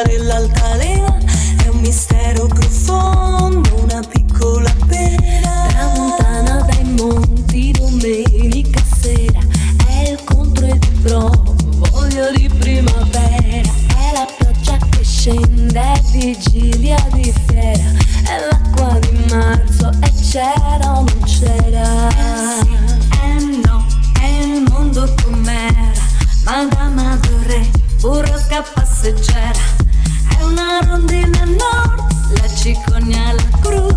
dell'altalena, è un mistero profondo, una piccola pena. Tramontana dai monti, domenica sera, è il contro e ti provo, voglia di primavera. È la pioggia che scende, è vigilia di fiera, è l'acqua di marzo, e c'era o non c'era. Sì, no, è il mondo com'era, Madama Doré, burrasca passeggera, è una rondine a nord, la cicogna e la gru,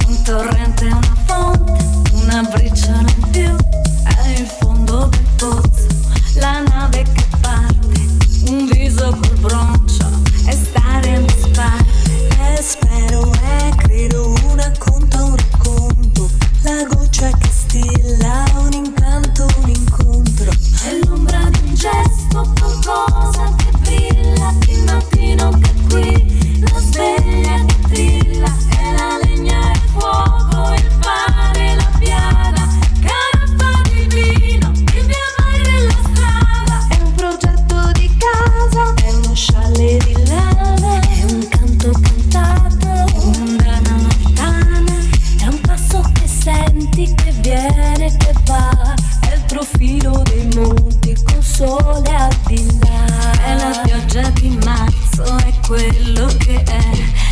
un torrente e una fonte, una briciola in più, è il fondo del pozzo, la nave che parte, un viso col broncio, e stare in disparte, e spero e credo una conta, un racconto, la goccia che stilla, un incanto, un incontro, è l'ombra di un gesto, qualcosa che brilla, il mattino che qui, la sveglia che trilla, e la legna e il fuoco, il pane, la piana, caraffa di vino, il via vai nella strada, è un progetto di casa, è uno scialle di lava, è un canto cantato, è un'onda napoletana, è un passo che senti che viene, che va, è il profilo dei monti col sole al di là, è la pioggia di marzo, è quello che è,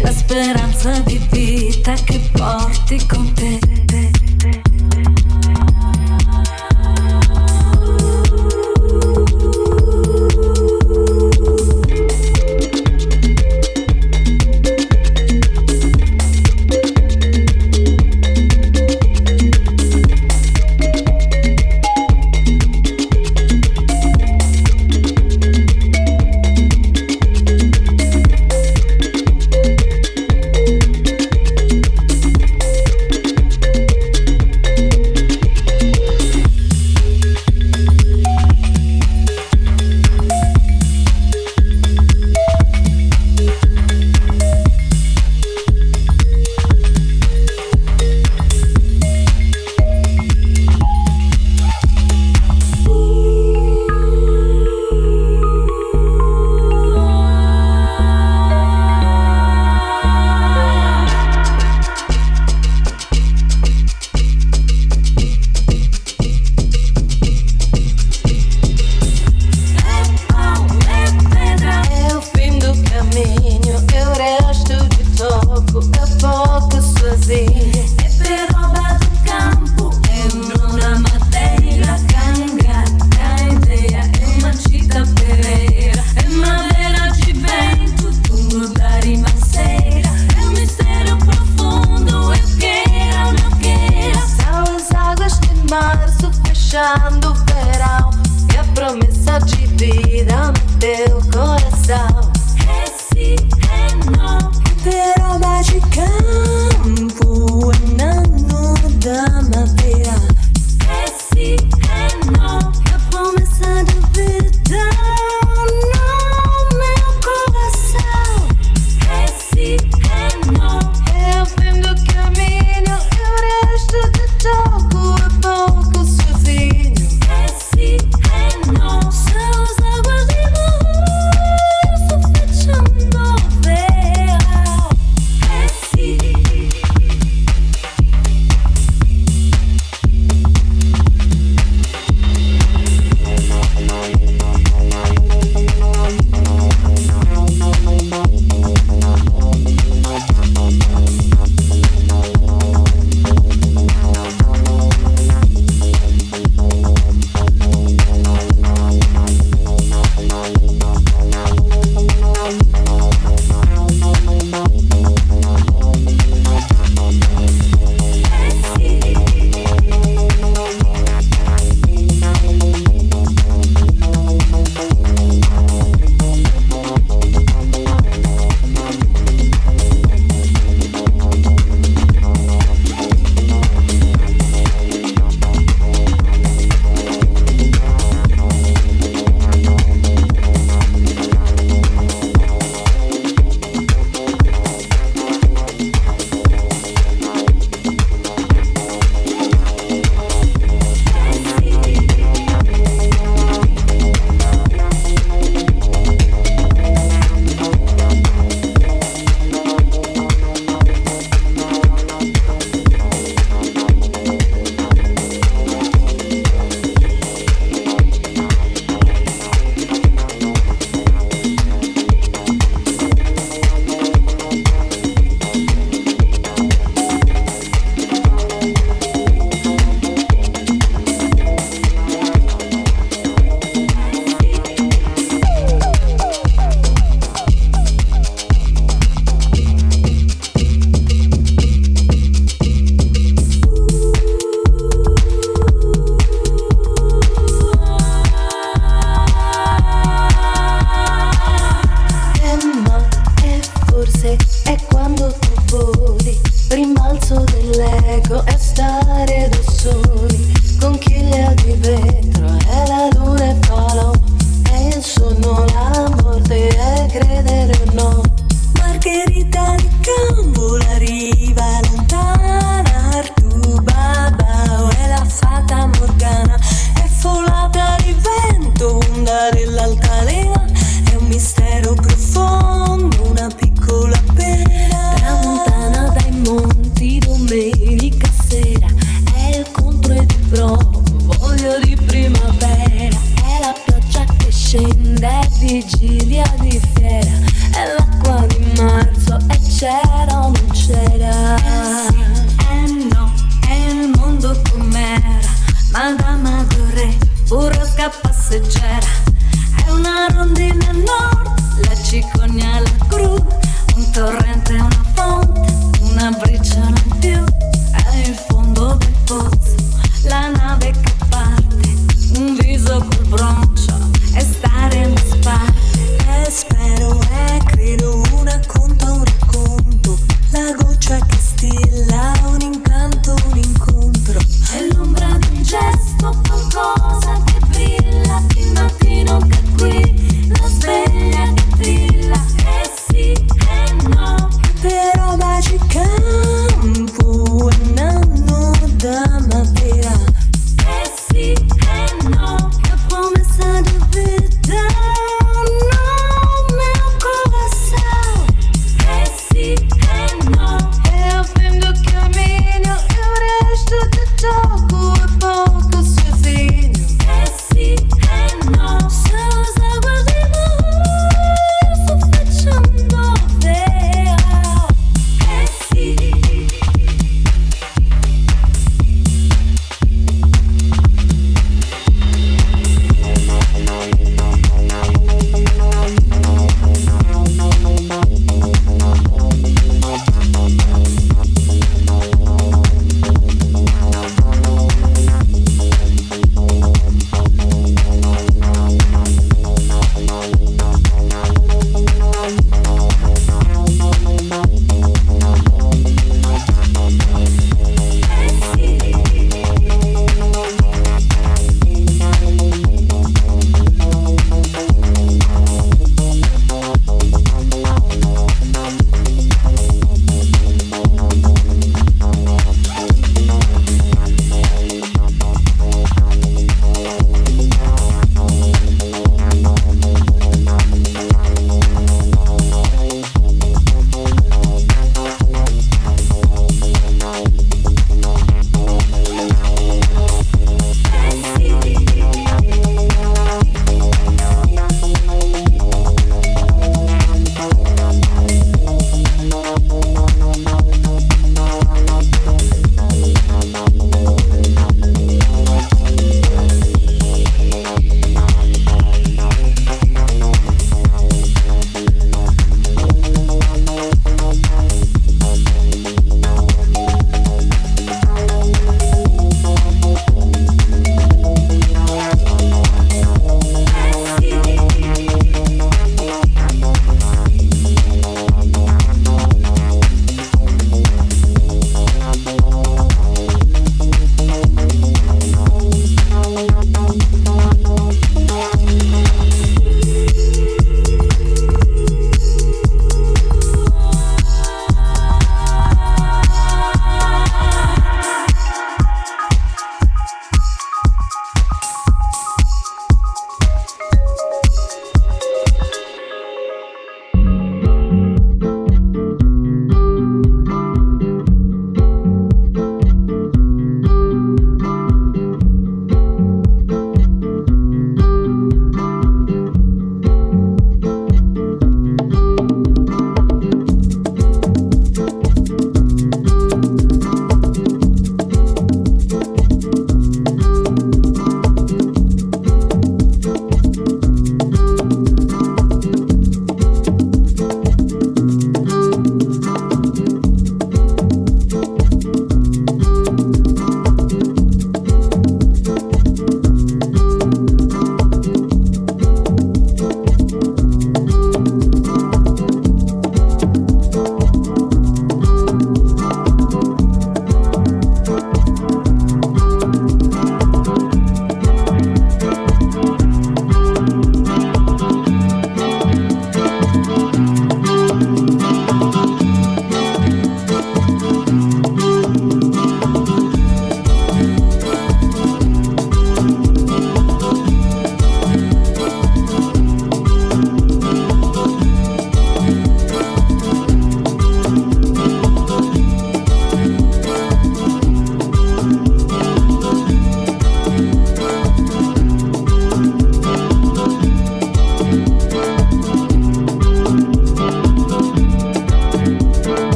la speranza di vita che porti con te.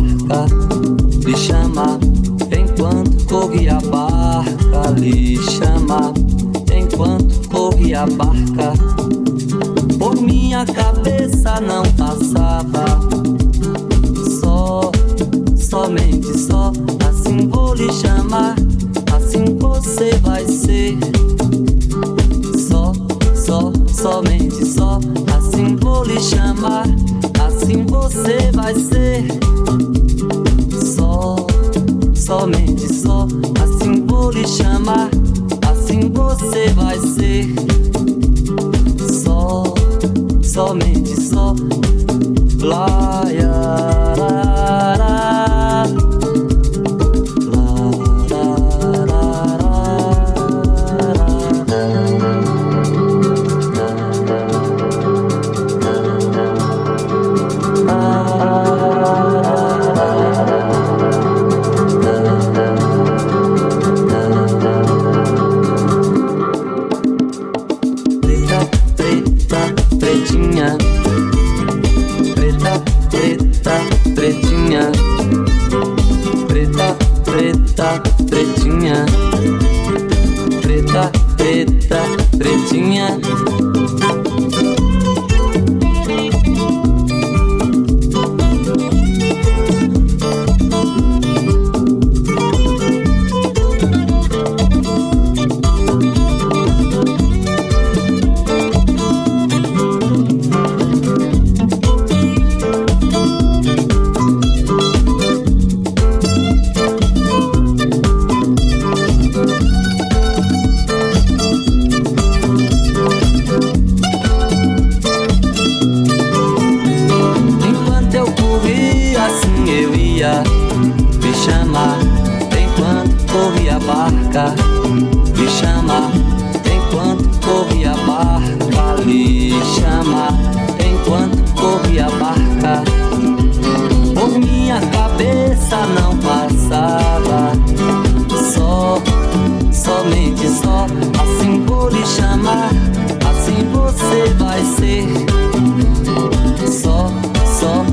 barca, lhe chamar enquanto corria a barca, lhe chamar enquanto corria a barca. Por minha cabeça não passava, somente só, assim vou lhe chamar, assim você vai ser. Somente só, assim vou lhe chamar, assim você vai ser. Somente só, assim vou lhe chamar, assim você vai ser. Somente só, lá, ya, lá, lá, pretinha, preta, preta, pretinha, preta, preta, pretinha. Me chamar enquanto corria a barca, me chamar enquanto corria a barca, lhe chamar enquanto corria a barca. Por minha cabeça não passava, somente só, assim vou lhe chamar, assim você vai ser.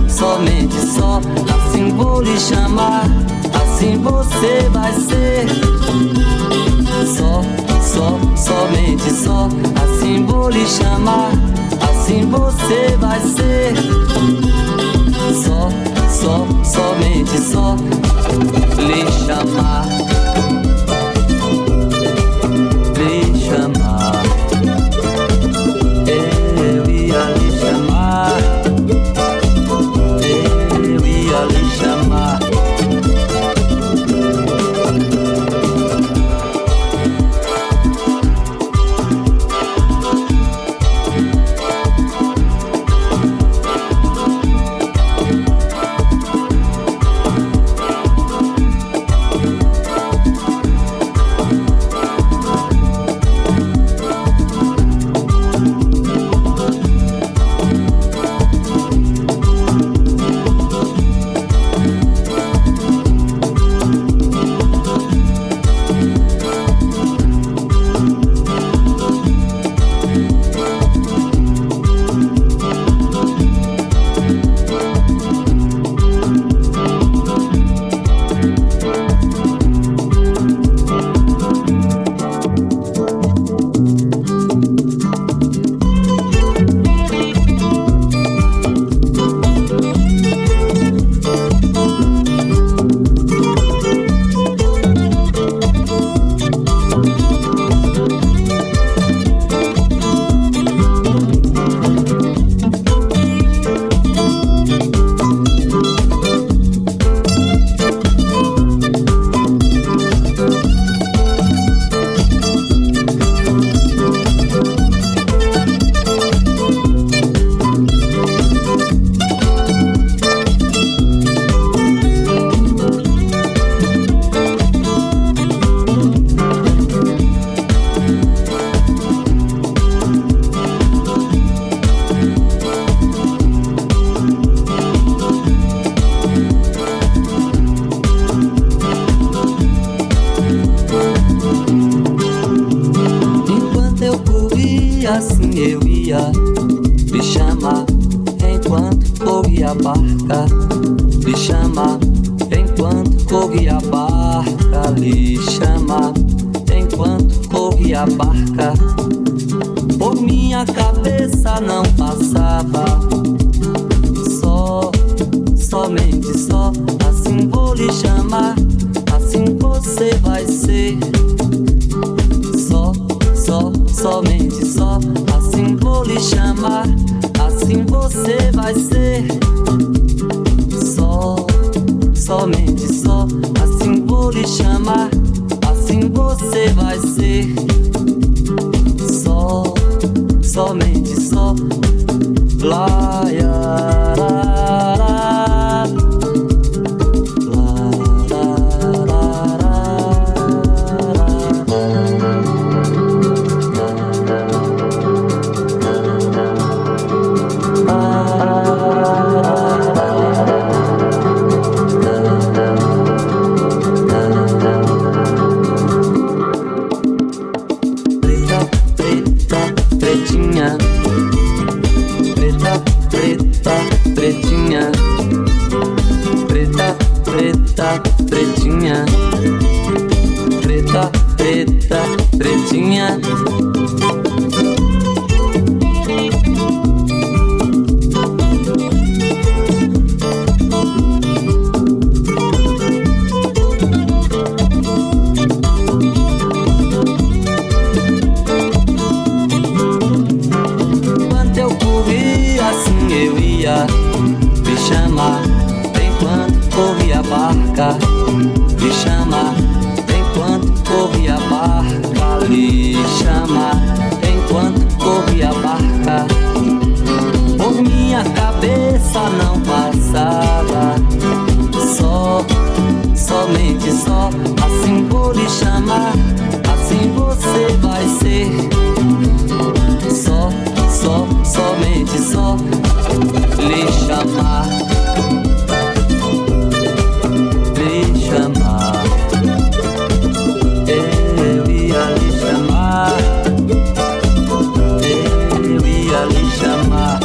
Somente só, assim vou lhe chamar, assim você vai ser. Somente só, assim vou lhe chamar, assim você vai ser. Somente só, lhe chamar, lhe chamar. Eu ia lhe chamar, eu ia lhe chamar. Assim eu ia lhe chamar enquanto corria a barca, lhe chamar enquanto corria a barca, lhe chamar enquanto corria a barca. Por minha cabeça não passava só, somente só. Assim vou lhe chamar, assim você vai ser. Só, só, somente só. Assim vou lhe chamar, assim você vai ser. Só, somente só. Assim vou lhe chamar, assim você vai ser. Só, somente só. Lá, ya, lá, lá. Pretinha, preta, preta, pretinha, preta, preta, pretinha. Enquanto eu corria, assim eu ia me chamar enquanto corria a barca, me chamar enquanto corria a barca, lhe chamar enquanto corria a barca. Por minha cabeça não passava só, somente só. Assim vou lhe chamar, assim você vai ser. Só, só, somente só. Lhe chamar, lhe chamar. Eu ia lhe chamar, eu ia lhe chamar.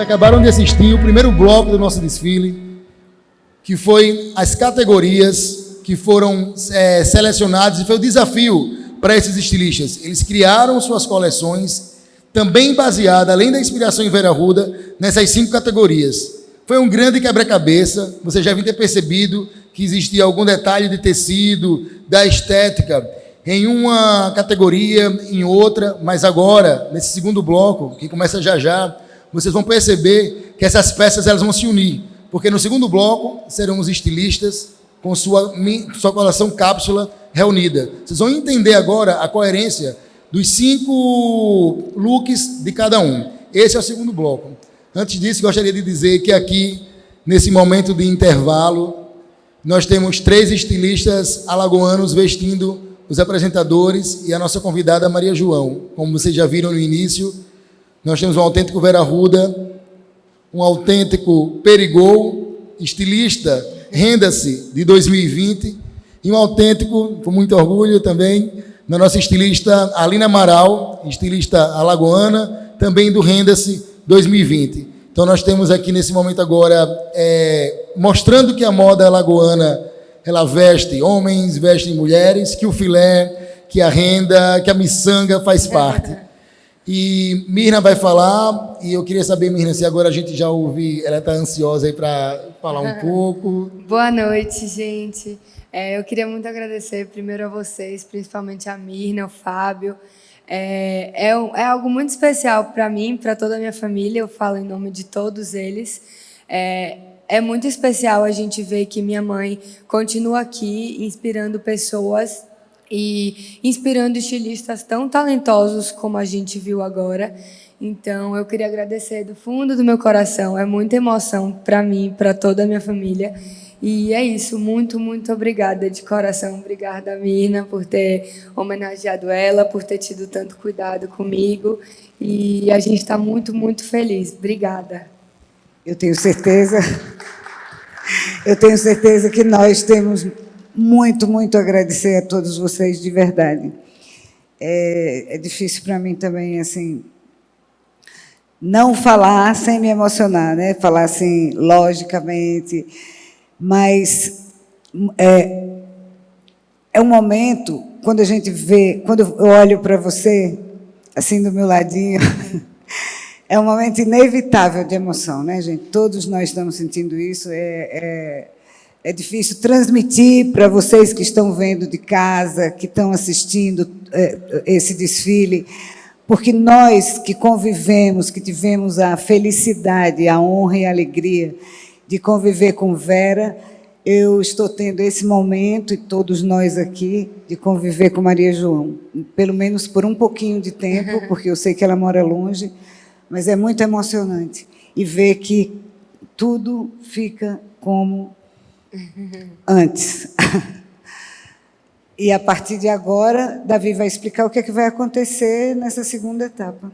acabaram de assistir o primeiro bloco do nosso desfile, que foi as categorias que foram selecionadas, e foi o desafio para esses estilistas. Eles criaram suas coleções, também baseada, além da inspiração em Vera Arruda, nessas 5 categorias. Foi um grande quebra-cabeça, vocês já devem ter percebido que existia algum detalhe de tecido, da estética, em uma categoria, em outra, mas agora, nesse segundo bloco, que começa já já, vocês vão perceber que essas peças elas vão se unir, porque no segundo bloco serão os estilistas com sua coleção cápsula reunida. Vocês vão entender agora a coerência dos 5 looks de cada um. Esse é o segundo bloco. Antes disso, gostaria de dizer que aqui, nesse momento de intervalo, nós temos 3 estilistas alagoanos vestindo os apresentadores e a nossa convidada Maria João. Como vocês já viram no início, nós temos um autêntico Vera Arruda, um autêntico Perigol, estilista Renda-se de 2020, e um autêntico, com muito orgulho também, da nossa estilista Alina Amaral, estilista alagoana, também do Renda-se 2020. Então nós temos aqui nesse momento agora, mostrando que a moda alagoana, ela veste homens, veste mulheres, que o filé, que a renda, que a miçanga faz parte. E Mirna vai falar, e eu queria saber, Mirna, se agora a gente já ouve, ela está ansiosa aí para falar um pouco. Boa noite, gente. Eu queria muito agradecer primeiro a vocês, principalmente a Mirna, o Fábio. É algo muito especial para mim, para toda a minha família, eu falo em nome de todos eles. É muito especial a gente ver que minha mãe continua aqui inspirando pessoas e inspirando estilistas tão talentosos como a gente viu agora. Então, eu queria agradecer do fundo do meu coração. É muita emoção para mim, para toda a minha família. E é isso, muito, muito obrigada de coração. Obrigada, Mirna, por ter homenageado ela, por ter tido tanto cuidado comigo. E a gente está muito, muito feliz. Obrigada. Eu tenho certeza que nós temos muito, muito a agradecer a todos vocês, de verdade. É difícil para mim também, assim, não falar sem me emocionar, né? Falar assim, logicamente, mas é um momento, quando a gente vê, quando eu olho para você, assim, do meu ladinho, é um momento inevitável de emoção, né, gente? Todos nós estamos sentindo isso. É difícil transmitir para vocês que estão vendo de casa, que estão assistindo esse desfile, porque nós que convivemos, que tivemos a felicidade, a honra e a alegria de conviver com Vera, eu estou tendo esse momento, e todos nós aqui, de conviver com Maria João, pelo menos por um pouquinho de tempo, porque eu sei que ela mora longe, mas é muito emocionante. E ver que tudo fica como antes. E, a partir de agora, Davi vai explicar o que é que vai acontecer nessa segunda etapa.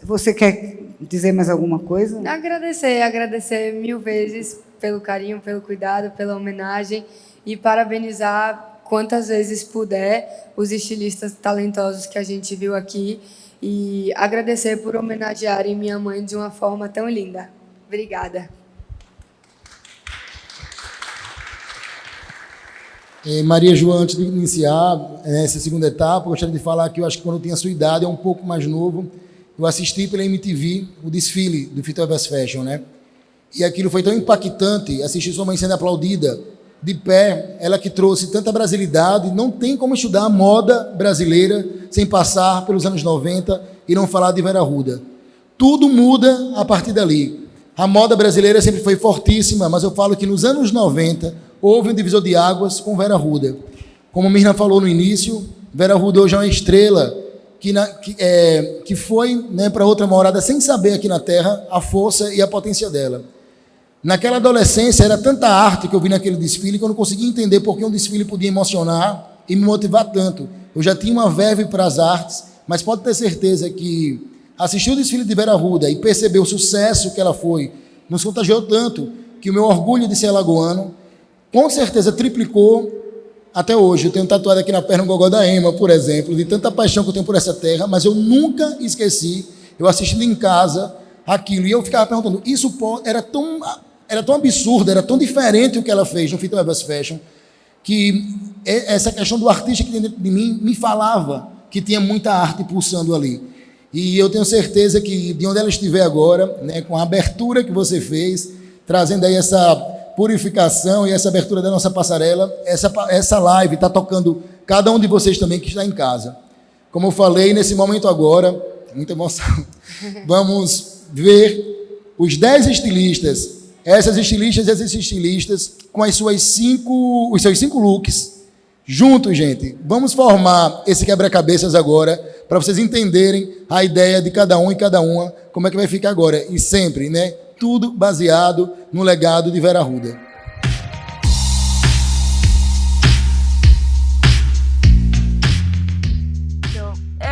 Você quer dizer mais alguma coisa? Agradecer 1000 vezes pelo carinho, pelo cuidado, pela homenagem, e parabenizar quantas vezes puder os estilistas talentosos que a gente viu aqui, e agradecer por homenagearem minha mãe de uma forma tão linda. Obrigada. Maria João, antes de iniciar essa segunda etapa, eu gostaria de falar que eu acho que quando eu tinha a sua idade, é um pouco mais novo, eu assisti pela MTV o desfile do Future Fast Fashion, né? E aquilo foi tão impactante, assistir sua mãe sendo aplaudida, de pé, ela que trouxe tanta brasilidade. Não tem como estudar a moda brasileira sem passar pelos anos 90 e não falar de Vera Arruda. Tudo muda a partir dali. A moda brasileira sempre foi fortíssima, mas eu falo que nos anos 90 houve um divisor de águas com Vera Arruda. Como Mirna falou no início, Vera Arruda hoje é uma estrela que foi, né, para outra morada sem saber aqui na Terra a força e a potência dela. Naquela adolescência, era tanta arte que eu vi naquele desfile que eu não conseguia entender por que um desfile podia emocionar e me motivar tanto. Eu já tinha uma verve para as artes, mas pode ter certeza que assistir o desfile de Vera Arruda e perceber o sucesso que ela foi, nos contagiou tanto que o meu orgulho de ser alagoano, com certeza, triplicou até hoje. Eu tenho tatuado aqui na perna um gogó da Ema, por exemplo, de tanta paixão que eu tenho por essa terra, mas eu nunca esqueci, eu assistindo em casa, aquilo. E eu ficava perguntando, era tão absurdo, era tão diferente o que ela fez no Fit Webers Fashion, que essa questão do artista que dentro de mim me falava que tinha muita arte pulsando ali. E eu tenho certeza que de onde ela estiver agora, né, com a abertura que você fez, trazendo aí essa purificação e essa abertura da nossa passarela, essa live está tocando cada um de vocês também que está em casa. Como eu falei, nesse momento agora, muita emoção, vamos ver os 10 estilistas, essas estilistas e esses estilistas com os seus 5 looks, juntos, gente. Vamos formar esse quebra-cabeças agora, para vocês entenderem a ideia de cada um e cada uma, como é que vai ficar agora. E sempre, né? Tudo baseado no legado de Vera Arruda.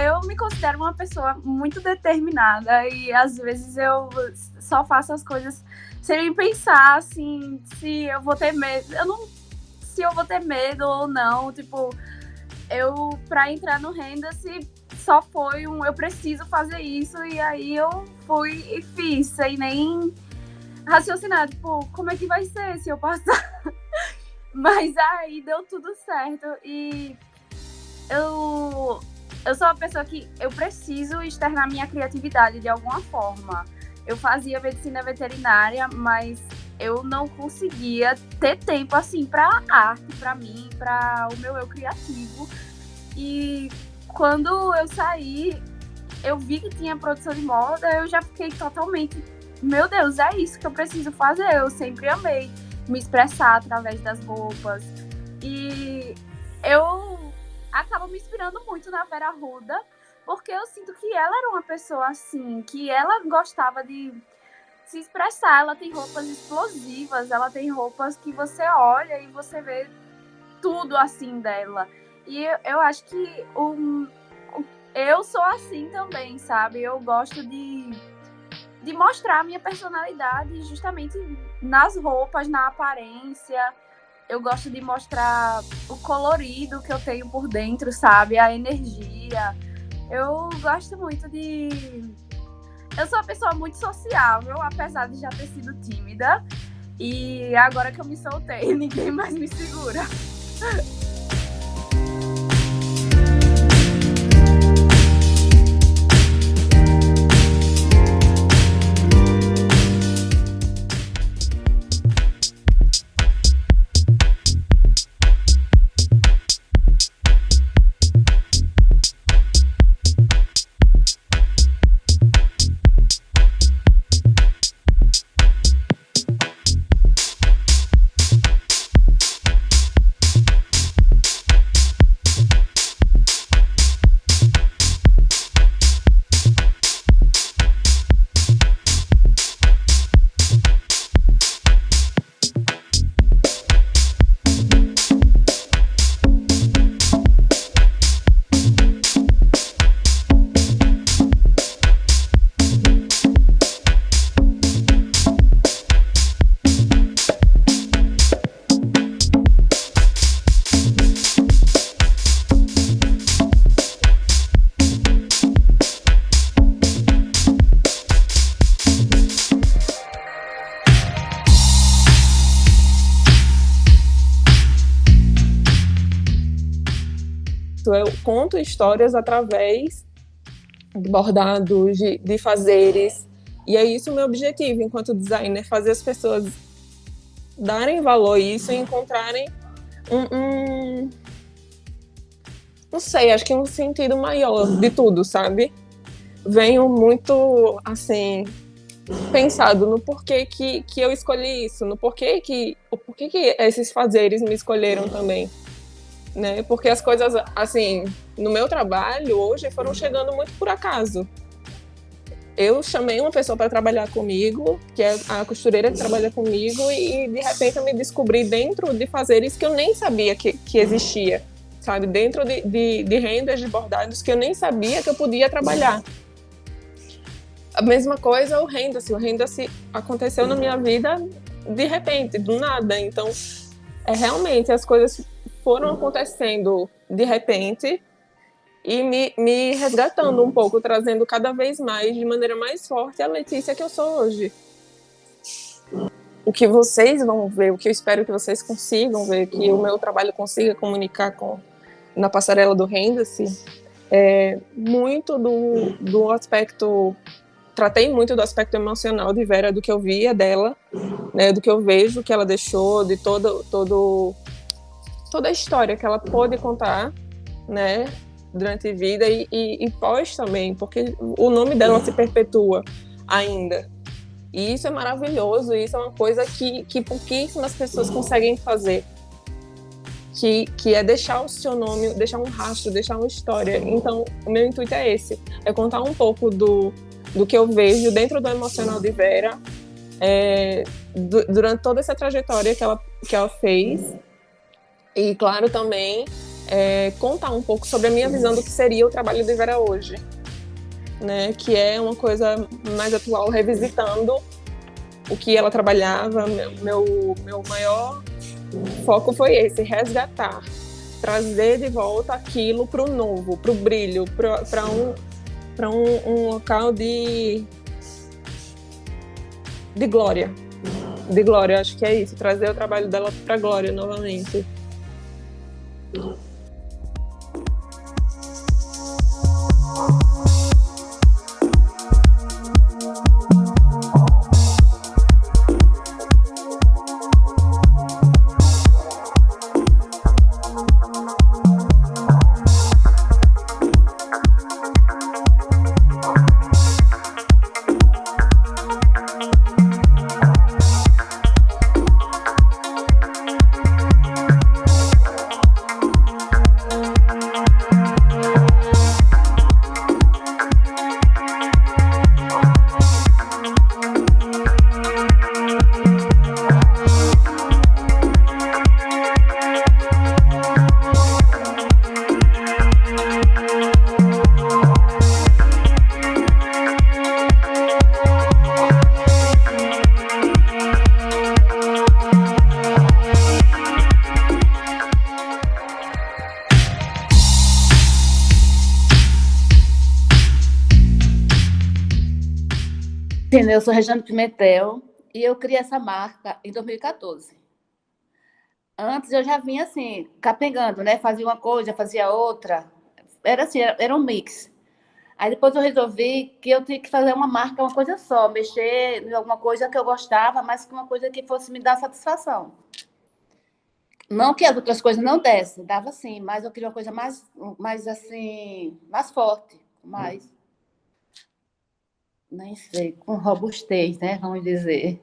Eu me considero uma pessoa muito determinada e às vezes eu só faço as coisas sem pensar, assim, se eu vou ter medo. Se eu vou ter medo ou não, tipo, pra entrar no Renda-se, só foi eu preciso fazer isso, e aí eu fui e fiz, sem nem raciocinar, tipo, como é que vai ser se eu passar? Mas aí deu tudo certo, e eu sou uma pessoa que eu preciso externar minha criatividade de alguma forma. Eu fazia medicina veterinária, mas eu não conseguia ter tempo, assim, pra arte, pra mim, pra o meu eu criativo. E quando eu saí, eu vi que tinha produção de moda, eu já fiquei totalmente, meu Deus, é isso que eu preciso fazer. Eu sempre amei me expressar através das roupas. E eu acabo me inspirando muito na Vera Arruda, porque eu sinto que ela era uma pessoa assim, que ela gostava de se expressar. Ela tem roupas explosivas, ela tem roupas que você olha e você vê tudo assim dela. E eu acho que eu sou assim também, sabe? Eu gosto de mostrar a minha personalidade justamente nas roupas, na aparência. Eu gosto de mostrar o colorido que eu tenho por dentro, sabe? A energia. Eu gosto muito Eu sou uma pessoa muito sociável, apesar de já ter sido tímida. E agora que eu me soltei, ninguém mais me segura. Eu conto histórias através de bordados, de fazeres, e é isso o meu objetivo enquanto designer, fazer as pessoas darem valor a isso e encontrarem não sei, acho que um sentido maior de tudo, sabe? Venho muito, assim, pensado no porquê que eu escolhi isso, no porquê que esses fazeres me escolheram também. Né? Porque as coisas, assim, no meu trabalho hoje foram chegando muito por acaso. Eu chamei uma pessoa para trabalhar comigo, que é a costureira que trabalha comigo, e de repente eu me descobri dentro de fazeres que eu nem sabia que existia, sabe? Dentro de rendas, de bordados que eu nem sabia que eu podia trabalhar. A mesma coisa o Renda-se aconteceu na minha vida de repente, do nada. Então, realmente as coisas foram acontecendo de repente e me resgatando um pouco, trazendo cada vez mais, de maneira mais forte, a Letícia que eu sou hoje. O que vocês vão ver, o que eu espero que vocês consigam ver, que o meu trabalho consiga comunicar na passarela do Renda-se, muito do aspecto... Tratei muito do aspecto emocional de Vera, do que eu via dela, né, do que eu vejo que ela deixou, de toda a história que ela pôde contar, né, durante a vida e pós também, porque o nome dela se perpetua ainda. E isso é maravilhoso, isso é uma coisa que pouquíssimas pessoas conseguem fazer. Que é deixar o seu nome, deixar um rastro, deixar uma história. Então, o meu intuito é esse, é contar um pouco do que eu vejo dentro do emocional de Vera, durante toda essa trajetória que ela fez. E, claro, também contar um pouco sobre a minha visão do que seria o trabalho de Vera hoje, né? Que é uma coisa mais atual, revisitando o que ela trabalhava. Meu maior foco foi esse, resgatar, trazer de volta aquilo para o novo, para o brilho, para um local de glória. De glória, acho que é isso, trazer o trabalho dela para a glória novamente. Eu sou Regiane Pimentel e eu criei essa marca em 2014. Antes eu já vinha assim, capengando, né? Fazia uma coisa, fazia outra. Era assim, era um mix. Aí depois eu resolvi que eu tinha que fazer uma marca, uma coisa só, mexer em alguma coisa que eu gostava, mas que uma coisa que fosse me dar satisfação. Não que as outras coisas não dessem, dava sim, mas eu queria uma coisa mais assim, mais forte, mais... nem sei, com robustez, né, vamos dizer.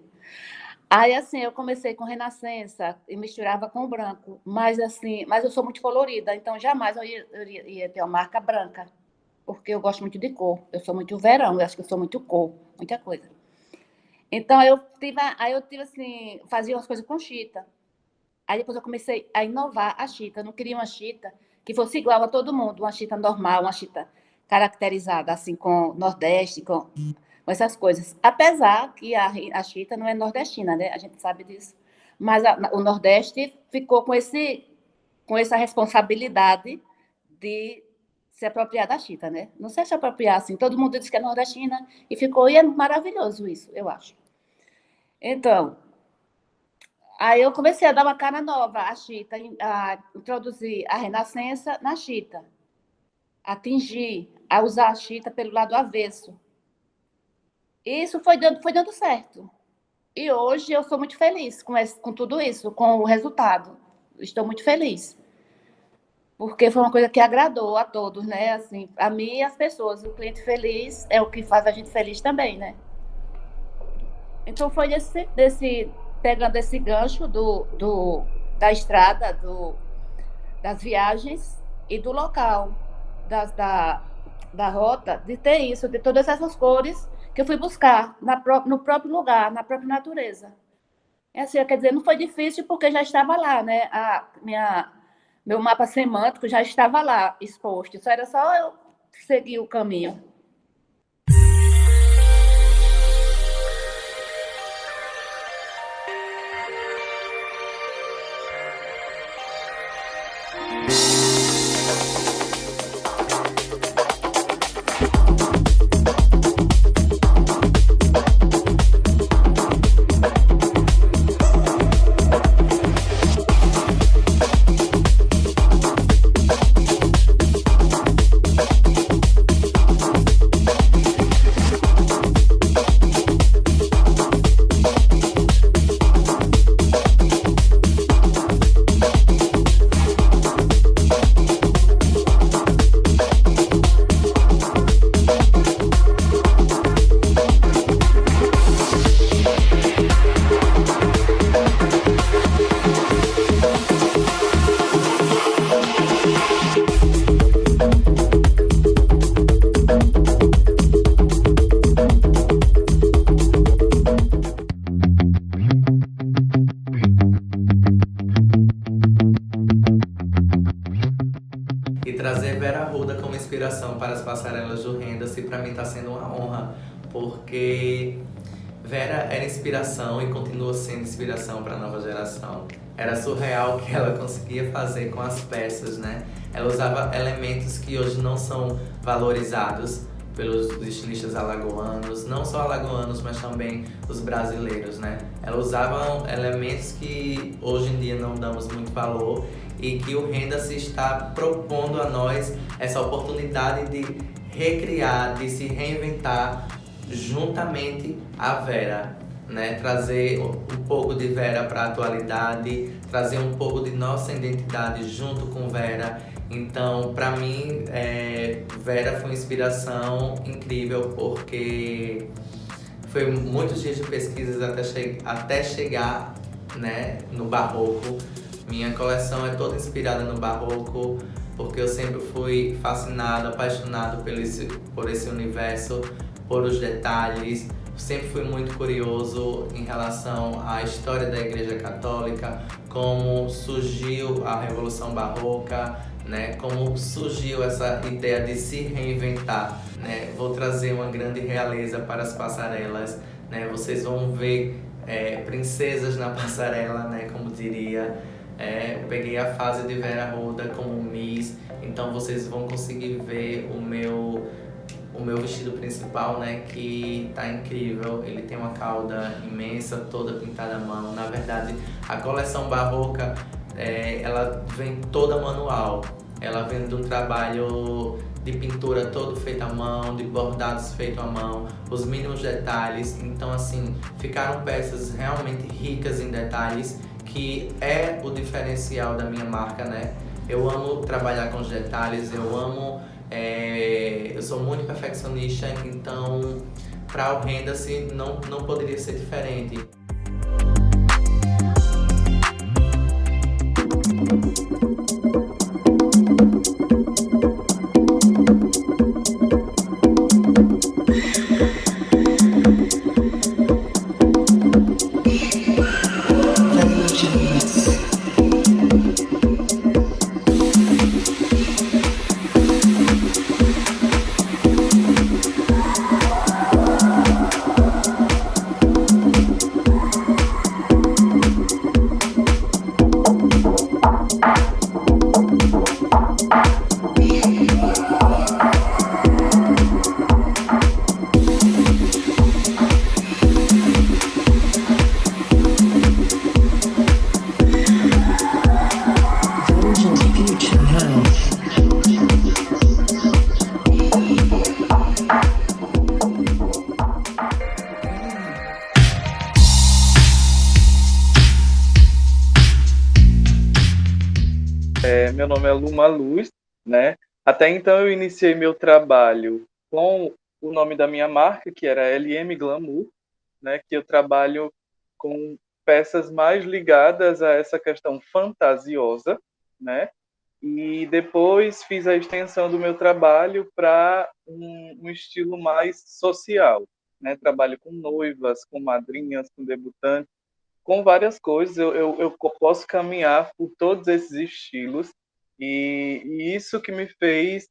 Aí, assim, eu comecei com renascença e misturava com branco, mas eu sou muito colorida, então jamais eu ia ter uma marca branca, porque eu gosto muito de cor, eu sou muito verão, eu acho que eu sou muito cor, muita coisa. Então, eu tive assim, fazia umas coisas com chita. Aí depois eu comecei a inovar a chita, eu não queria uma chita que fosse igual a todo mundo, uma chita normal, uma chita caracterizada, assim, com Nordeste, com essas coisas. Apesar que a chita não é nordestina, né? A gente sabe disso. Mas o Nordeste ficou com essa responsabilidade de se apropriar da chita, né? Não sei se apropriar, assim. Todo mundo diz que é nordestina e é maravilhoso isso, eu acho. Então, aí eu comecei a dar uma cara nova à chita, a introduzir a renascença na chita, a usar a chita pelo lado avesso. Isso foi dando certo. E hoje eu sou muito feliz com tudo isso, com o resultado. Estou muito feliz. Porque foi uma coisa que agradou a todos, né? Assim, a mim e as pessoas. O cliente feliz é o que faz a gente feliz também, né? Então foi pegando esse gancho da estrada, das viagens e do local, da rota, de ter isso, de todas essas cores que eu fui buscar no próprio lugar, na própria natureza. Assim, quer dizer, não foi difícil porque já estava lá, né? Meu mapa semântico já estava lá exposto, era só eu seguir o caminho. e trazer Vera Arruda como inspiração para as passarelas do Renda-se, para mim está sendo uma honra, porque Vera era inspiração e continua sendo inspiração para a nova geração. Era surreal o que ela conseguia fazer com as peças, né? Ela usava elementos que hoje não são valorizados pelos estilistas alagoanos, não só alagoanos, mas também os brasileiros, né? Ela usava elementos que hoje em dia não damos muito valor e que o Renda-se está propondo a nós essa oportunidade de recriar, de se reinventar juntamente a Vera, né? Trazer um pouco de Vera para a atualidade, trazer um pouco de nossa identidade junto com Vera. Então, para mim, Vera foi uma inspiração incrível, porque foi muitos dias de pesquisas até chegar, né, no barroco. Minha coleção é toda inspirada no barroco, porque eu sempre fui fascinado, apaixonado por esse universo, por os detalhes. Sempre fui muito curioso em relação à história da Igreja Católica, como surgiu a Revolução Barroca, né? Como surgiu essa ideia de se reinventar, né? Vou trazer uma grande realeza para as passarelas, né? Vocês vão ver princesas na passarela, né? Como diria. Eu peguei a fase de Vera Arruda como Miss, então vocês vão conseguir ver o meu vestido principal, né, que tá incrível. Ele tem uma cauda imensa, toda pintada à mão. Na verdade, a coleção barroca, ela vem toda manual. Ela vem de um trabalho de pintura todo feito à mão, de bordados feito à mão, os mínimos detalhes. Então, assim, ficaram peças realmente ricas em detalhes, que é o diferencial da minha marca, né? Eu amo trabalhar com os detalhes, eu sou muito perfeccionista, então para o Renda-se não poderia ser diferente. Meu nome é Luma Luz, né? Até então eu iniciei meu trabalho com o nome da minha marca, que era LM Glamour, né? Que eu trabalho com peças mais ligadas a essa questão fantasiosa, né? E depois fiz a extensão do meu trabalho para um estilo mais social, né? Trabalho com noivas, com madrinhas, com debutantes, com várias coisas. Eu posso caminhar por todos esses estilos, e isso que me fez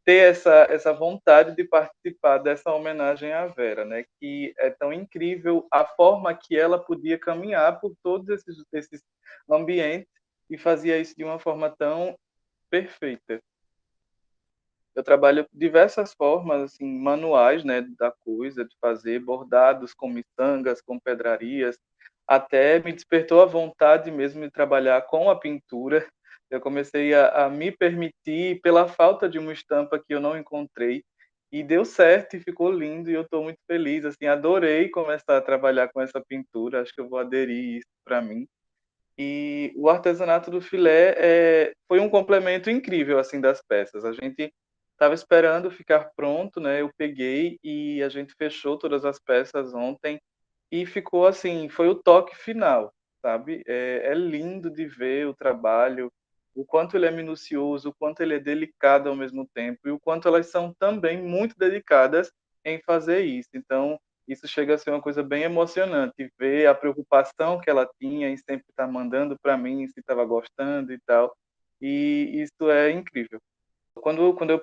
ter essa vontade de participar dessa homenagem à Vera, né? Que é tão incrível a forma que ela podia caminhar por todos esses ambientes e fazia isso de uma forma tão perfeita. Eu trabalho diversas formas, assim, manuais, né, da coisa, de fazer bordados com miçangas, com pedrarias, até me despertou a vontade mesmo de trabalhar com a pintura. Eu comecei a me permitir pela falta de uma estampa que eu não encontrei, e deu certo e ficou lindo, e eu estou muito feliz, assim, adorei começar a trabalhar com essa pintura, acho que eu vou aderir isso para mim. E o artesanato do filé foi um complemento incrível, assim, das peças. A gente estava esperando ficar pronto, né? Eu peguei e a gente fechou todas as peças ontem e ficou assim, foi o toque final, sabe? É lindo de ver o trabalho, o quanto ele é minucioso, o quanto ele é delicado ao mesmo tempo e o quanto elas são também muito dedicadas em fazer isso. Então, isso chega a ser uma coisa bem emocionante, ver a preocupação que ela tinha em sempre estar mandando para mim se estava gostando e tal. E isso é incrível. quando eu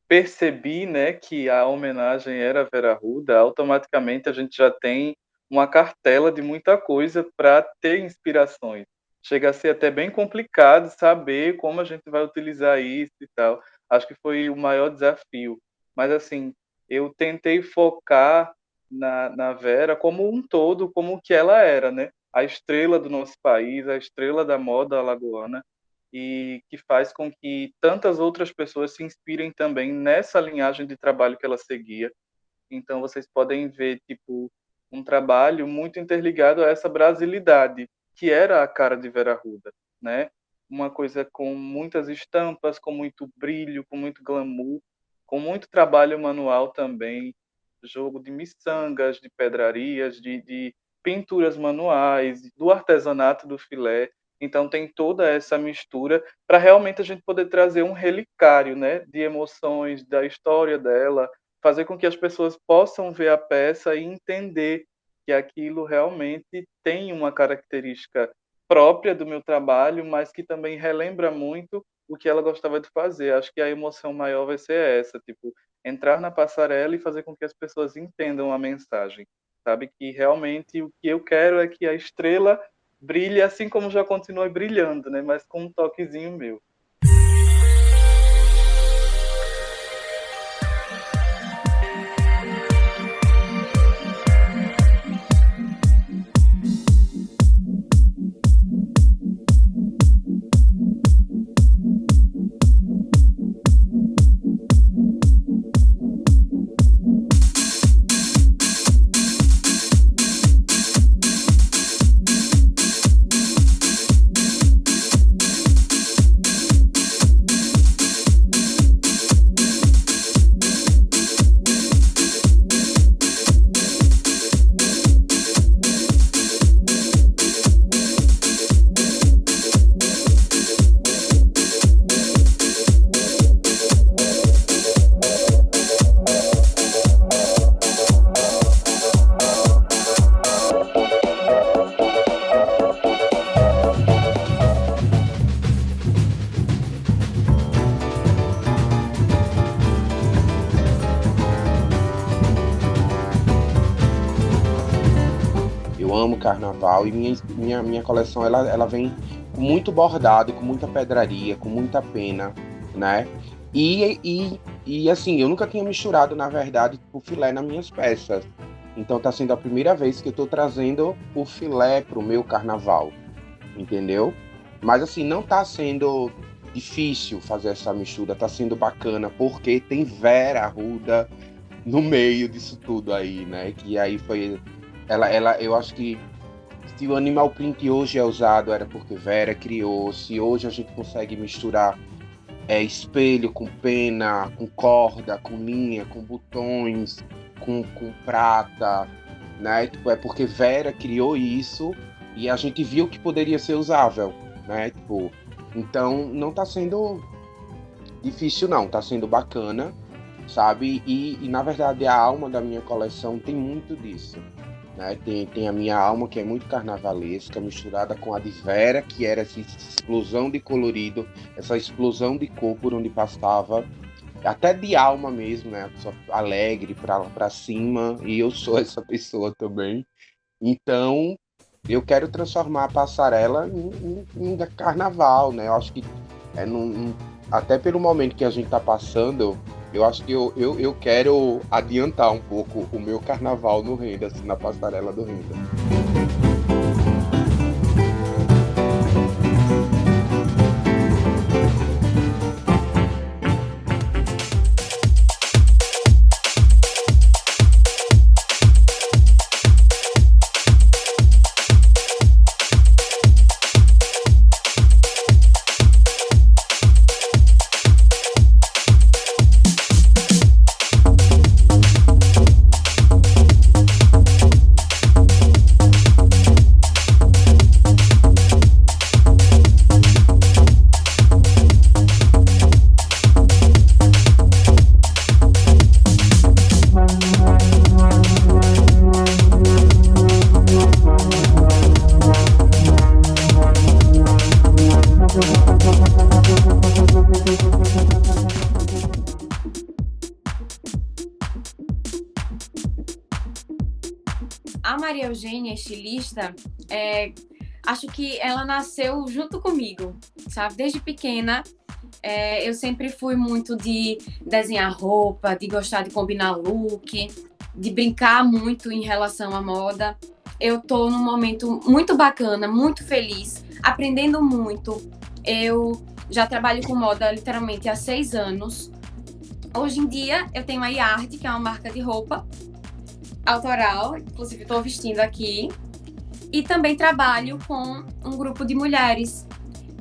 percebi, né, que a homenagem era a Vera Arruda, automaticamente a gente já tem uma cartela de muita coisa para ter inspirações. Chega a ser até bem complicado saber como a gente vai utilizar isso e tal. Acho que foi o maior desafio. Mas, assim, eu tentei focar na Vera como um todo, como o que ela era, né? A estrela do nosso país, a estrela da moda alagoana, e que faz com que tantas outras pessoas se inspirem também nessa linhagem de trabalho que ela seguia. Então vocês podem ver tipo um trabalho muito interligado a essa brasilidade que era a cara de Vera Arruda, né? Uma coisa com muitas estampas, com muito brilho, com muito glamour, com muito trabalho manual também, jogo de miçangas, de pedrarias, de pinturas manuais, do artesanato do filé. Então tem toda essa mistura para realmente a gente poder trazer um relicário, né, de emoções, da história dela, fazer com que as pessoas possam ver a peça e entender que aquilo realmente tem uma característica própria do meu trabalho, mas que também relembra muito o que ela gostava de fazer. Acho que a emoção maior vai ser essa, tipo, entrar na passarela e fazer com que as pessoas entendam a mensagem, sabe? Que realmente o que eu quero é que a estrela brilhe assim como já continua brilhando, né? Mas com um toquezinho meu. Eu amo carnaval e minha coleção ela vem com muito bordado, com muita pedraria, com muita pena, né? E assim, eu nunca tinha misturado, na verdade, o filé nas minhas peças. Então tá sendo a primeira vez que eu tô trazendo o filé pro meu carnaval, entendeu? Mas assim, não tá sendo difícil fazer essa mistura, tá sendo bacana, porque tem Vera Arruda no meio disso tudo aí, né? Que aí foi... eu acho que se o animal print hoje é usado, era porque Vera criou. Se hoje a gente consegue misturar espelho com pena, com corda, com linha, com botões, com prata, né? Tipo, é porque Vera criou isso e a gente viu que poderia ser usável, né? Tipo, então não tá sendo difícil não, tá sendo bacana, sabe? E na verdade a alma da minha coleção tem muito disso, né? Tem a minha alma, que é muito carnavalesca, misturada com a de Vera, que era essa explosão de colorido, essa explosão de cor por onde passava, até de alma mesmo, né? Só alegre pra cima, e eu sou essa pessoa também. Então, eu quero transformar a passarela em carnaval, né? Eu acho que, até pelo momento que a gente tá passando, eu acho que eu quero adiantar um pouco o meu carnaval no Renda, assim, na passarela do Renda. A Maria Eugênia, estilista, acho que ela nasceu junto comigo, sabe? Desde pequena, eu sempre fui muito de desenhar roupa, de gostar de combinar look, de brincar muito em relação à moda. Eu tô num momento muito bacana, muito feliz, aprendendo muito. Eu já trabalho com moda literalmente há 6 anos. Hoje em dia, eu tenho a Yard, que é uma marca de roupa autoral, inclusive estou vestindo aqui. E também trabalho com um grupo de mulheres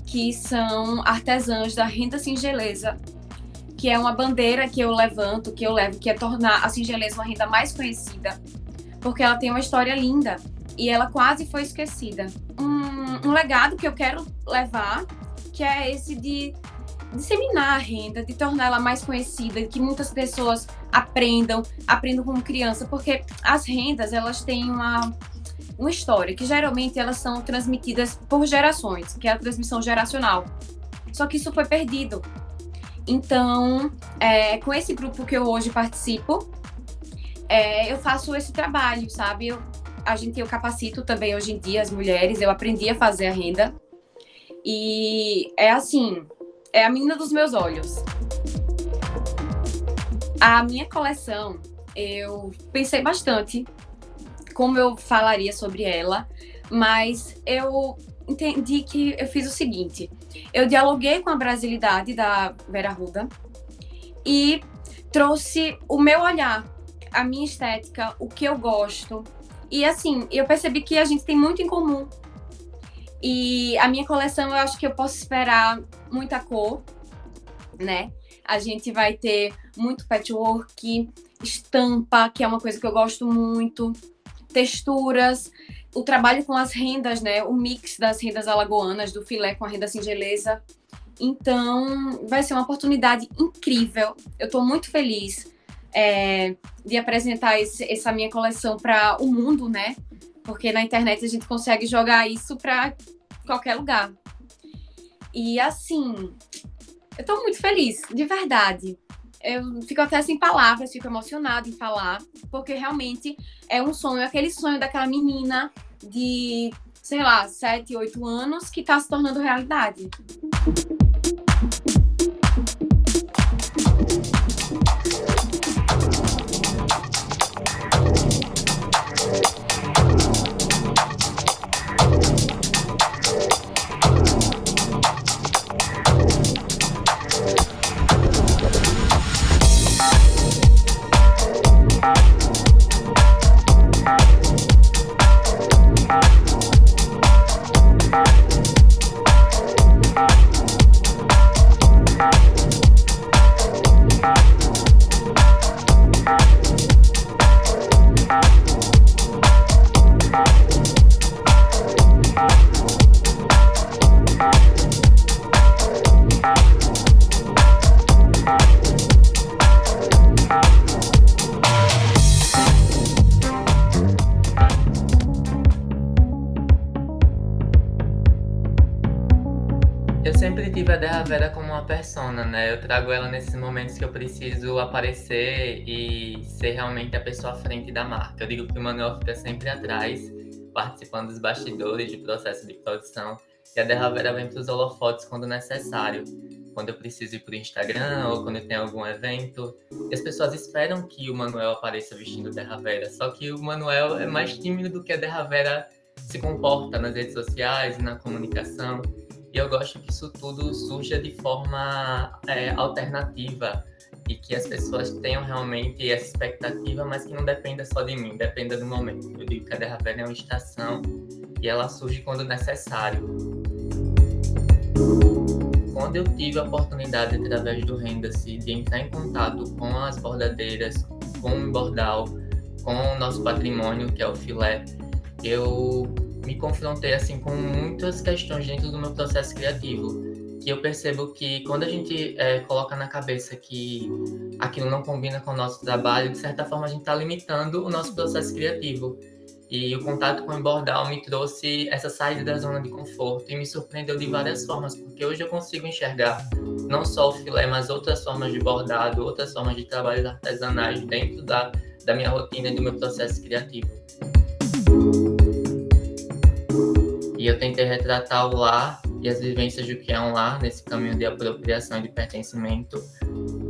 que são artesãs da renda singeleza, que é uma bandeira que eu levanto, que eu levo, que é tornar a singeleza uma renda mais conhecida, porque ela tem uma história linda e ela quase foi esquecida. Um legado que eu quero levar, que é esse de disseminar a renda, de tornar ela mais conhecida, que muitas pessoas aprendam como criança, porque as rendas, elas têm uma história, que geralmente elas são transmitidas por gerações, que é a transmissão geracional. Só que isso foi perdido. Então, com esse grupo que eu hoje participo, eu faço esse trabalho, sabe? Eu capacito também hoje em dia as mulheres, eu aprendi a fazer a renda. E é assim, é a menina dos meus olhos. A minha coleção, eu pensei bastante como eu falaria sobre ela, mas eu entendi que eu fiz o seguinte: eu dialoguei com a brasilidade da Vera Arruda e trouxe o meu olhar, a minha estética, o que eu gosto. E assim, eu percebi que a gente tem muito em comum. E a minha coleção, eu acho que eu posso esperar muita cor, né? A gente vai ter muito patchwork, estampa, que é uma coisa que eu gosto muito, texturas, o trabalho com as rendas, né? O mix das rendas alagoanas, do filé com a renda singeleza. Então, vai ser uma oportunidade incrível. Eu estou muito feliz de apresentar essa minha coleção para o mundo, né? Porque na internet a gente consegue jogar isso para qualquer lugar. E assim, eu estou muito feliz, de verdade. Eu fico até sem palavras, fico emocionada em falar, porque realmente é um sonho, aquele sonho daquela menina de, sei lá, 7, 8 anos que está se tornando realidade. Eu sempre tive a Derra Vera como uma persona, né? Eu trago ela nesses momentos que eu preciso aparecer e ser realmente a pessoa à frente da marca. Eu digo que o Manuel fica sempre atrás, participando dos bastidores de processo de produção, e a Derra Vera vem para os holofotes quando necessário, quando eu preciso ir para o Instagram ou quando tem algum evento. E as pessoas esperam que o Manuel apareça vestindo Derra Vera, só que o Manuel é mais tímido do que a Derra Vera se comporta nas redes sociais e na comunicação. E eu gosto que isso tudo surja de forma alternativa e que as pessoas tenham realmente essa expectativa, mas que não dependa só de mim, dependa do momento. Eu digo que a Derra Vera é uma estação e ela surge quando necessário. Quando eu tive a oportunidade, através do Renda-se, de entrar em contato com as bordadeiras, com o bordal, com o nosso patrimônio, que é o filé, eu me confrontei assim com muitas questões dentro do meu processo criativo, que eu percebo que quando a gente coloca na cabeça que aquilo não combina com o nosso trabalho, de certa forma a gente está limitando o nosso processo criativo. E o contato com o bordal me trouxe essa saída da zona de conforto e me surpreendeu de várias formas, porque hoje eu consigo enxergar não só o filé, mas outras formas de bordado, outras formas de trabalhos artesanais dentro da minha rotina e do meu processo criativo. E eu tentei retratar o lar e as vivências do que é um lar nesse caminho de apropriação e de pertencimento,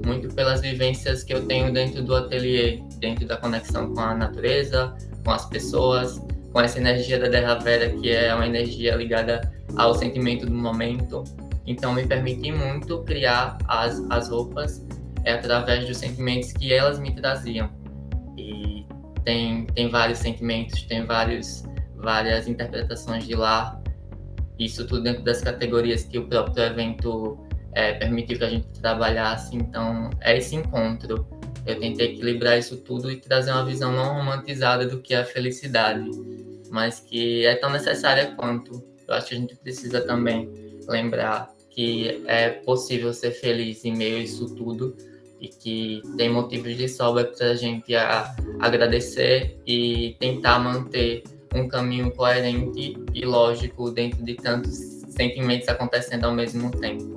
muito pelas vivências que eu tenho dentro do ateliê, dentro da conexão com a natureza, com as pessoas, com essa energia da Terra Vera, que é uma energia ligada ao sentimento do momento. Então, me permiti muito criar as roupas através dos sentimentos que elas me traziam. E tem vários sentimentos, tem várias interpretações de lar, isso tudo dentro das categorias que o próprio evento permitiu que a gente trabalhasse. Então, é esse encontro. Eu tentei equilibrar isso tudo e trazer uma visão não romantizada do que é a felicidade, mas que é tão necessária quanto. Eu acho que a gente precisa também lembrar que é possível ser feliz em meio a isso tudo e que tem motivos de sobra para a gente agradecer e tentar manter um caminho coerente e lógico dentro de tantos sentimentos acontecendo ao mesmo tempo.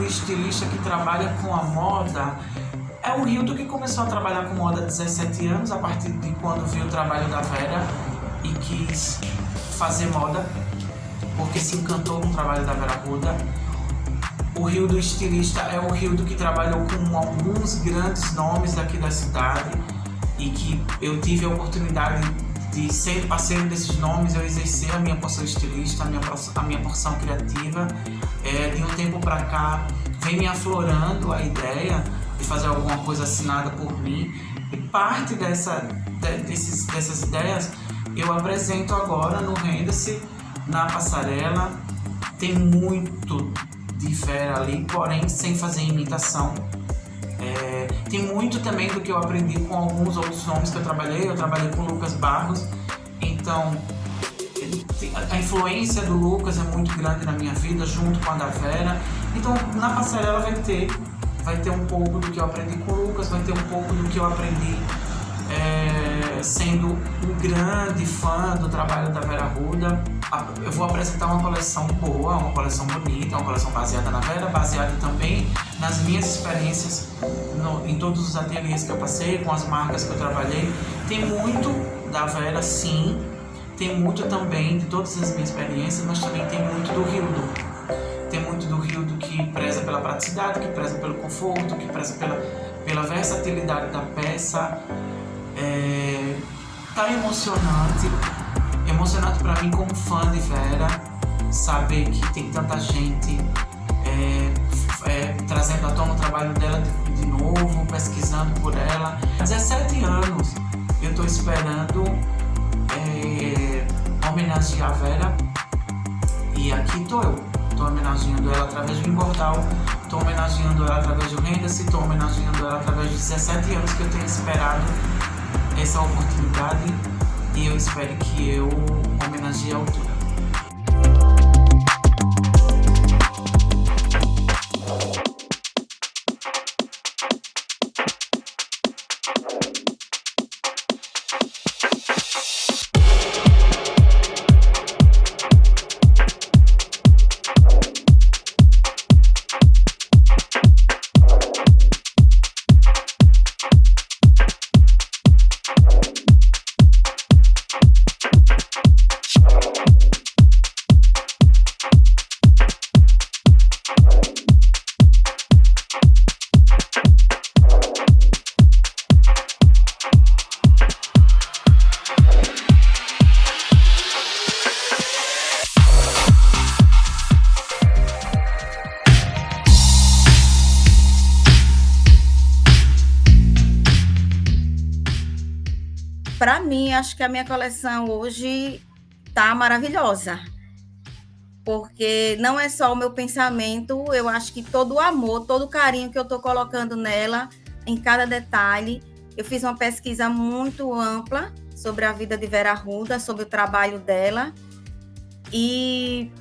Estilista que trabalha com a moda. É o Hildo que começou a trabalhar com moda há 17 anos, a partir de quando viu o trabalho da Vera e quis fazer moda, porque se encantou com o trabalho da Vera Arruda. O Hildo estilista é o Hildo que trabalhou com alguns grandes nomes aqui da cidade e que eu tive a oportunidade de ser parceiro desses nomes, eu exercer a minha porção estilista, a minha porção criativa. De um tempo para cá, vem me aflorando a ideia de fazer alguma coisa assinada por mim, e parte dessas ideias eu apresento agora no Renda-se, na passarela. Tem muito de Vera ali, porém sem fazer imitação. Tem muito também do que eu aprendi com alguns outros nomes que eu trabalhei com o Lucas Barros, então a influência do Lucas é muito grande na minha vida, junto com a da Vera. Então, na passarela vai ter um pouco do que eu aprendi com o Lucas, vai ter um pouco do que eu aprendi sendo um grande fã do trabalho da Vera Arruda. Eu vou apresentar uma coleção boa, uma coleção bonita, uma coleção baseada na Vera, baseada também nas minhas experiências em todos os ateliês que eu passei, com as marcas que eu trabalhei. Tem muito da Vera, sim. Tem muito também de todas as minhas experiências, mas também tem muito do Hildo. Tem muito do Hildo que preza pela praticidade, que preza pelo conforto, que preza pela versatilidade da peça. Tá emocionante para mim como fã de Vera, saber que tem tanta gente trazendo à tona o trabalho dela de novo, pesquisando por ela. Há 17 anos eu estou esperando homenagear a Vera, e aqui estou eu. Estou homenageando ela através do Engordal, estou homenageando ela através do Renda-se, estou homenageando ela através de 17 anos que eu tenho esperado essa oportunidade, e eu espero que eu homenageie a altura. para mim, acho que a minha coleção hoje tá maravilhosa. Porque não é só o meu pensamento, eu acho que todo o amor, todo o carinho que eu estou colocando nela, em cada detalhe. Eu fiz uma pesquisa muito ampla sobre a vida de Vera Arruda, sobre o trabalho dela. E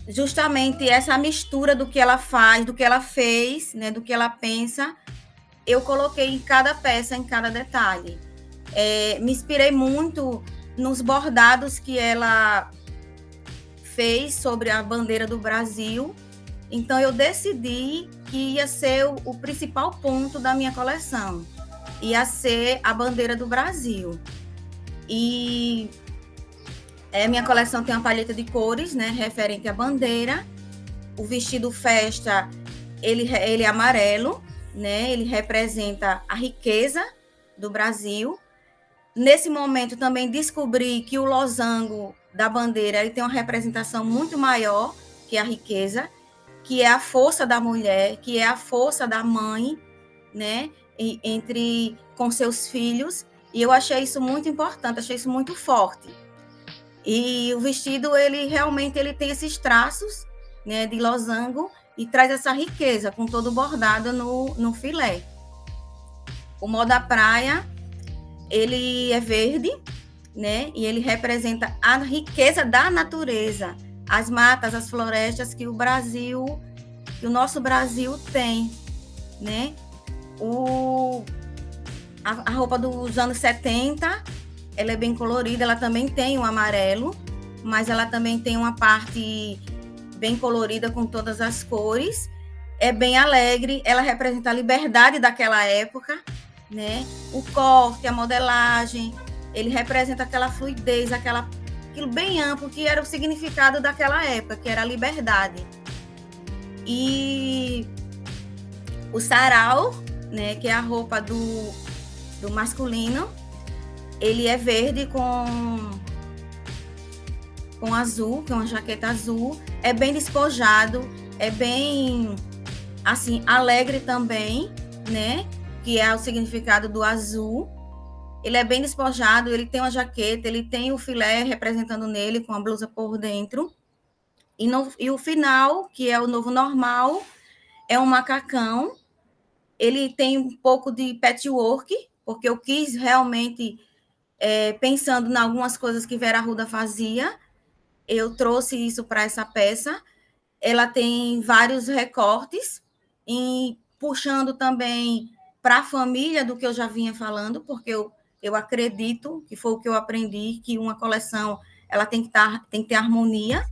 justamente essa mistura do que ela faz, do que ela fez, né, do que ela pensa, eu coloquei em cada peça, em cada detalhe. Me inspirei muito nos bordados que ela fez sobre a bandeira do Brasil. Então eu decidi que ia ser o principal ponto da minha coleção, ia ser a bandeira do Brasil. E minha coleção tem uma paleta de cores, né, referente à bandeira. O vestido festa, ele é amarelo, né, ele representa a riqueza do Brasil. Nesse momento também descobri que o losango da bandeira ele tem uma representação muito maior que a riqueza, que é a força da mulher, que é a força da mãe, né, com seus filhos. E eu achei isso muito importante, achei isso muito forte. E o vestido, ele realmente tem esses traços, né, de losango e traz essa riqueza com todo bordado no filé. O moda praia, ele é verde, né, e ele representa a riqueza da natureza, as matas, as florestas que o nosso Brasil tem, né? A roupa dos anos 70, ela é bem colorida, ela também tem um amarelo, mas ela também tem uma parte bem colorida com todas as cores. É bem alegre, ela representa a liberdade daquela época, né? O corte, a modelagem, ele representa aquela fluidez, aquilo bem amplo que era o significado daquela época, que era a liberdade. E o sarau, né, que é a roupa do masculino, ele é verde com azul, que é uma jaqueta azul, é bem despojado, é bem, assim, alegre também, né, que é o significado do azul. Ele é bem despojado, ele tem uma jaqueta, ele tem o filé representando nele, com a blusa por dentro. E o final, que é o novo normal, é um macacão. Ele tem um pouco de patchwork, porque eu quis realmente, pensando em algumas coisas que Vera Arruda fazia, eu trouxe isso para essa peça. Ela tem vários recortes, e puxando também para a família do que eu já vinha falando, porque eu acredito, que foi o que eu aprendi, que uma coleção ela tem que ter harmonia.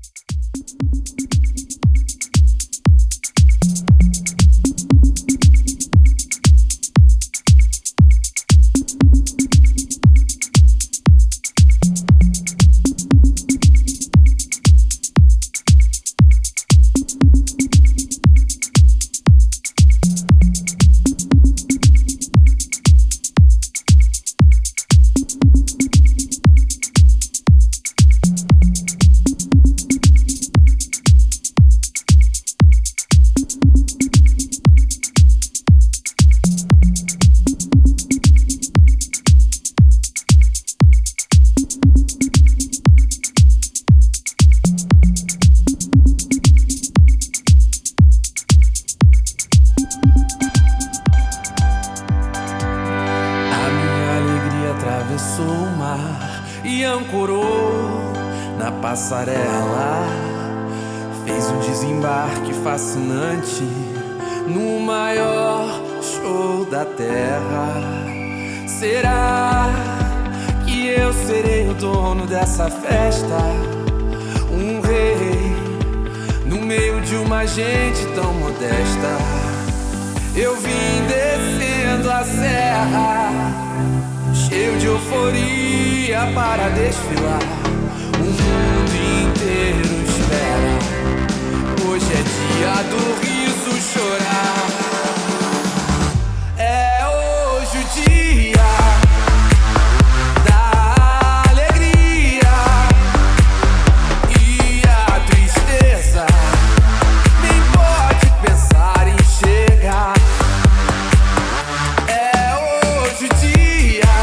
Passarela fez um desembarque fascinante no maior show da terra. Será que eu serei o dono dessa festa? Um rei no meio de uma gente tão modesta. Eu vim descendo a serra, cheio de euforia para desfilar. O mundo inteiro espera. Hoje é dia do riso chorar. É hoje o dia da alegria, e a tristeza nem pode pensar em chegar. É hoje o dia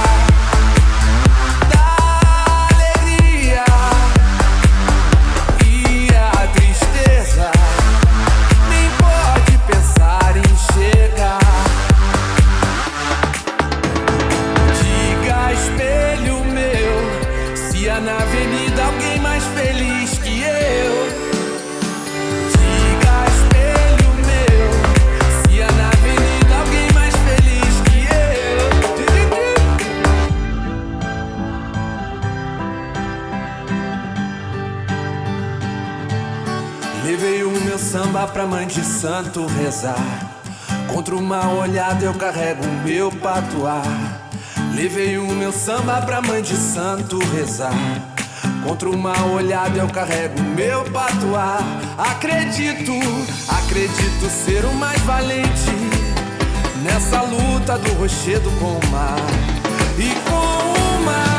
meu samba pra mãe de santo rezar. Contra uma olhada eu carrego o meu patuá. Levei o meu samba pra mãe de santo rezar. Contra uma olhada eu carrego o meu patuá. Acredito ser o mais valente nessa luta do rochedo com o mar. E com o mar